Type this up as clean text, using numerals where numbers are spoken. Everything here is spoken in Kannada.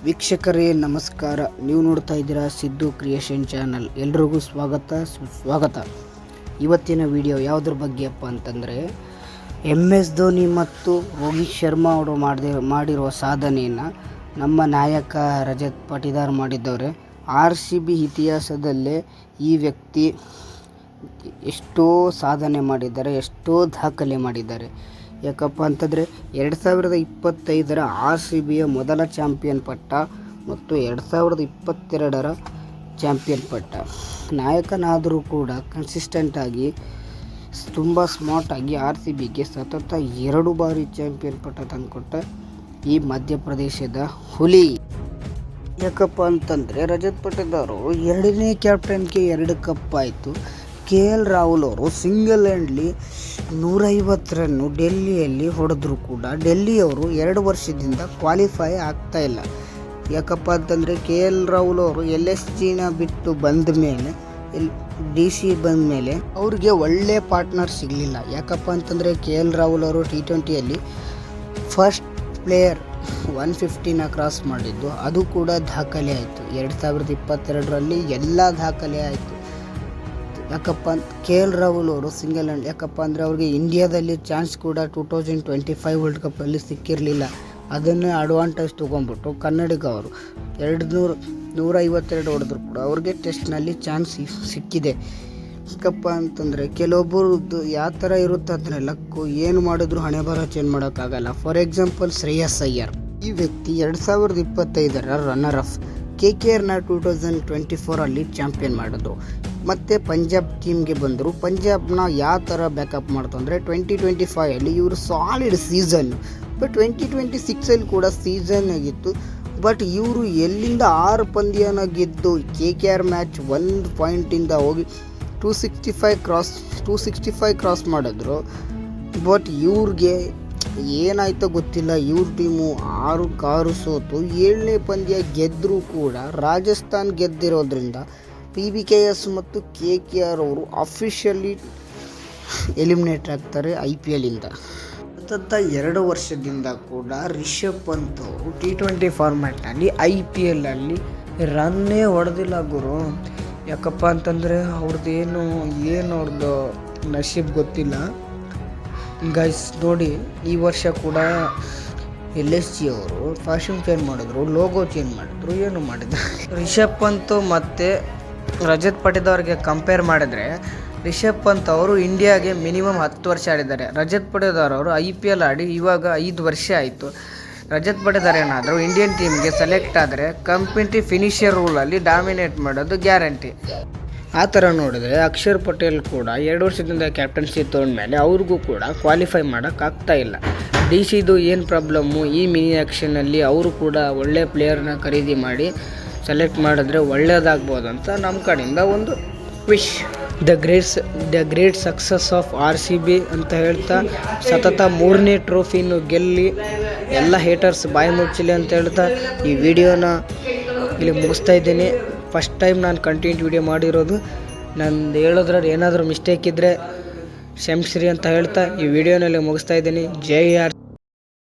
ವೀಕ್ಷಕರೇ ನಮಸ್ಕಾರ. ನೀವು ನೋಡ್ತಾ ಇದ್ದೀರಾ ಸಿದ್ದು ಕ್ರಿಯೇಷನ್ ಚಾನಲ್. ಎಲ್ರಿಗೂ ಸ್ವಾಗತ. ಇವತ್ತಿನ ವಿಡಿಯೋ ಯಾವುದ್ರ ಬಗ್ಗೆಯಪ್ಪ ಅಂತಂದರೆ MS ಧೋನಿ ಮತ್ತು ರೋಹಿತ್ ಶರ್ಮಾ ಅವರು ಮಾಡಿರುವ ಸಾಧನೆಯನ್ನು ನಮ್ಮ ನಾಯಕ ರಜತ್ ಪಾಟಿದಾರ್ ಮಾಡಿದ್ದವ್ರೆ. RCB ಇತಿಹಾಸದಲ್ಲೇ ಈ ವ್ಯಕ್ತಿ ಎಷ್ಟೋ ಸಾಧನೆ ಮಾಡಿದ್ದಾರೆ, ಎಷ್ಟೋ ದಾಖಲೆ ಮಾಡಿದ್ದಾರೆ. ಯಾಕಪ್ಪ ಅಂತಂದರೆ 2025ರ RCBಯ ಮೊದಲ ಚಾಂಪಿಯನ್ ಪಟ್ಟ ಮತ್ತು 2022ರ ಚಾಂಪಿಯನ್ ಪಟ್ಟ. ನಾಯಕನಾದರೂ ಕೂಡ ಕನ್ಸಿಸ್ಟೆಂಟಾಗಿ ತುಂಬ ಸ್ಮಾರ್ಟಾಗಿ RCBಗೆ ಸತತ 2 ಬಾರಿ ಚಾಂಪಿಯನ್ ಪಟ್ಟ ತಂದುಕೊಟ್ಟ ಈ ಮಧ್ಯಪ್ರದೇಶದ ಹುಲಿ. ಯಾಕಪ್ಪ ಅಂತಂದರೆ ರಜತ್ ಪಾಟಿದಾರ್ 2ನೇ ಕ್ಯಾಪ್ಟನ್ಗೆ 2 ಕಪ್ ಆಯಿತು. KL ರಾಹುಲ್ ಅವರು ಸಿಂಗಲ್ ಹ್ಯಾಂಡ್ಲಿ 150 ರನ್ನು ಡೆಲ್ಲಿಯಲ್ಲಿ ಹೊಡೆದ್ರು ಕೂಡ ಡೆಲ್ಲಿಯವರು 2 ವರ್ಷದಿಂದ ಕ್ವಾಲಿಫೈ ಆಗ್ತಾ ಇಲ್ಲ. ಯಾಕಪ್ಪ ಅಂತಂದರೆ KL ರಾಹುಲ್ ಅವರು LSGನ ಬಿಟ್ಟು ಬಂದ ಮೇಲೆ DC ಬಂದ ಮೇಲೆ ಅವ್ರಿಗೆ ಒಳ್ಳೆ ಪಾರ್ಟ್ನರ್ ಸಿಗಲಿಲ್ಲ. ಯಾಕಪ್ಪ ಅಂತಂದರೆ KL ರಾಹುಲ್ ಅವರು T20ಯಲ್ಲಿ ಫಸ್ಟ್ ಪ್ಲೇಯರ್ 150ನ ಕ್ರಾಸ್ ಮಾಡಿದ್ದು, ಅದು ಕೂಡ ದಾಖಲೆ ಆಯಿತು. 2022ರಲ್ಲಿ ಎಲ್ಲ ದಾಖಲೆ ಆಯಿತು. ಯಾಕಪ್ಪ ಅಂತ KL ರಾಹುಲ್ ಅವರು ಸಿಂಗಲ್ ಹ್ಯಾಂಡ್, ಯಾಕಪ್ಪ ಅಂದರೆ ಅವ್ರಿಗೆ ಇಂಡಿಯಾದಲ್ಲಿ ಚಾನ್ಸ್ ಕೂಡ 2025 ವರ್ಲ್ಡ್ ಕಪ್ಪಲ್ಲಿ ಸಿಕ್ಕಿರಲಿಲ್ಲ. ಅದನ್ನೇ ಅಡ್ವಾಂಟೇಜ್ ತೊಗೊಂಡ್ಬಿಟ್ಟು ಕನ್ನಡಿಗ ಅವರು 152 ಹೊಡೆದ್ರು ಕೂಡ ಅವ್ರಿಗೆ ಟೆಸ್ಟ್ನಲ್ಲಿ ಚಾನ್ಸ್ ಸಿಕ್ಕಿದೆ. ಯಾಕಪ್ಪ ಅಂತಂದರೆ ಕೆಲವೊಬ್ಬರದ್ದು ಯಾವ ಥರ ಇರುತ್ತೆ ಅಂದರೆ ಲಕ್ಕು, ಏನು ಮಾಡಿದ್ರು ಹಣೆ ಬರ ಚೇಂಜ್ ಮಾಡೋಕ್ಕಾಗಲ್ಲ. ಫಾರ್ ಎಕ್ಸಾಂಪಲ್ ಶ್ರೇಯಸ್ ಅಯ್ಯರ್ ಈ ವ್ಯಕ್ತಿ 2025ರ ರನ್ನರ್ ಅಫ್. KKRನ 2024ಅಲ್ಲಿ ಚಾಂಪಿಯನ್ ಮಾಡಿದ್ರು. ಮತ್ತು ಪಂಜಾಬ್ ಟೀಮ್ಗೆ ಬಂದರು. ಪಂಜಾಬ್ನ ಯಾವ ಥರ ಬ್ಯಾಕಪ್ ಮಾಡ್ತು ಅಂದರೆ 2025ಅಲ್ಲಿ ಇವರು ಸಾಲಿಡ್ ಸೀಸನ್ನು. ಬಟ್ 2026ಅಲ್ಲಿ ಕೂಡ ಸೀಸನ್ ಆಗಿತ್ತು. ಬಟ್ ಇವರು ಎಲ್ಲಿಂದ 6 ಪಂದ್ಯನ ಗೆದ್ದು KKR ಮ್ಯಾಚ್ 1 ಪಾಯಿಂಟಿಂದ ಹೋಗಿ 265 ಕ್ರಾಸ್ ಮಾಡಿದ್ರು. ಬಟ್ ಇವ್ರಿಗೆ ಏನಾಯ್ತೋ ಗೊತ್ತಿಲ್ಲ, ಇವ್ರ ಟೀಮು 6 ಸೋತು 7ನೇ ಪಂದ್ಯ ಗೆದ್ದರೂ ಕೂಡ ರಾಜಸ್ಥಾನ್ ಗೆದ್ದಿರೋದ್ರಿಂದ PBKS ಮತ್ತು KKR ಅವರು ಅಫಿಷಿಯಲಿ ಎಲಿಮಿನೇಟ್ ಆಗ್ತಾರೆ IPLಯಿಂದ. ಸತತ 2 ವರ್ಷದಿಂದ ಕೂಡ ರಿಷಬ್ ಪಂತ್ ಅವರು T20 ಫಾರ್ಮ್ಯಾಟ್ನಲ್ಲಿ IPLಲ್ಲಿ ರನ್ನೇ ಹೊಡೆದಿಲ್ಲ ಗುರು. ಯಾಕಪ್ಪ ಅಂತಂದರೆ ಅವ್ರದ್ದು ಅವ್ರದ್ದು ನಶೀಬ್ ಗೊತ್ತಿಲ್ಲ ಗೈಸ್. ನೋಡಿ, ಈ ವರ್ಷ ಕೂಡ LSG ಅವರು ಫ್ಯಾಷನ್ ಚೇಂಜ್ ಮಾಡಿದ್ರು, ಲೋಗೋ ಚೇಂಜ್ ಮಾಡಿದ್ರು, ಏನು ಮಾಡಿದ್ರು. ರಿಷಬ್ ಪಂತ್ ಮತ್ತು ರಜತ್ ಪಾಟಿದಾರ್ಗೆ ಕಂಪೇರ್ ಮಾಡಿದ್ರೆ ರಿಷಬ್ ಪಂತ್ ಅವರು ಇಂಡಿಯಾಗೆ ಮಿನಿಮಮ್ 10 ವರ್ಷ ಆಡಿದ್ದಾರೆ. ರಜತ್ ಪಾಟಿದಾರ್ ಅವರು IPL ಆಡಿ ಇವಾಗ 5 ವರ್ಷ ಆಯಿತು. ರಜತ್ ಪಾಟಿದಾರ್ ಏನಾದರೂ ಇಂಡಿಯನ್ ಟೀಮ್ಗೆ ಸೆಲೆಕ್ಟ್ ಆದರೆ ಕಂಪ್ಲೀಟ್ಲಿ ಫಿನಿಷರ್ ರೂಲಲ್ಲಿ ಡಾಮಿನೇಟ್ ಮಾಡೋದು ಗ್ಯಾರಂಟಿ. ಆ ಥರ ನೋಡಿದ್ರೆ ಅಕ್ಷರ್ ಪಟೇಲ್ ಕೂಡ 2 ವರ್ಷದಿಂದ ಕ್ಯಾಪ್ಟನ್ಸಿ ತೊಗೊಂಡ್ಮೇಲೆ ಅವ್ರಿಗೂ ಕೂಡ ಕ್ವಾಲಿಫೈ ಮಾಡೋಕ್ಕಾಗ್ತಾ ಇಲ್ಲ. DCದು ಏನು ಪ್ರಾಬ್ಲಮ್ಮು, ಈ ಮಿನಿ ಆ್ಯಕ್ಷನಲ್ಲಿ ಅವರು ಕೂಡ ಒಳ್ಳೆ ಪ್ಲೇಯರ್ನ ಖರೀದಿ ಮಾಡಿ ಸೆಲೆಕ್ಟ್ ಮಾಡಿದ್ರೆ ಒಳ್ಳೆಯದಾಗ್ಬೋದು ಅಂತ ನಮ್ಮ ಕಡೆಯಿಂದ ಒಂದು wish. The great success of RCB ಅಂತ ಹೇಳ್ತಾ ಸತತ 3ನೇ ಟ್ರೋಫಿನೂ ಗೆಲ್ಲಿ ಎಲ್ಲ ಹೇಟರ್ಸ್ ಬಾಯಿ ಮುಚ್ಚಲಿ ಅಂತ ಹೇಳ್ತಾ ಈ ವಿಡಿಯೋನ ಇಲ್ಲಿ ಮುಗಿಸ್ತಾ ಇದ್ದೀನಿ. ಫಸ್ಟ್ ಟೈಮ್ ನಾನು ಕಂಟೆಂಟ್ ವಿಡಿಯೋ ಮಾಡಿರೋದು. ನಂದು ಹೇಳೋದ್ರಲ್ಲಿ ಏನಾದರೂ ಮಿಸ್ಟೇಕ್ ಇದ್ದರೆ ಕ್ಷಮಿಸ್ರಿ ಅಂತ ಹೇಳ್ತಾ ಈ ವಿಡಿಯೋನಲ್ಲಿ ಮುಗಿಸ್ತಾ ಇದ್ದೀನಿ. ಜೈ ಆರ್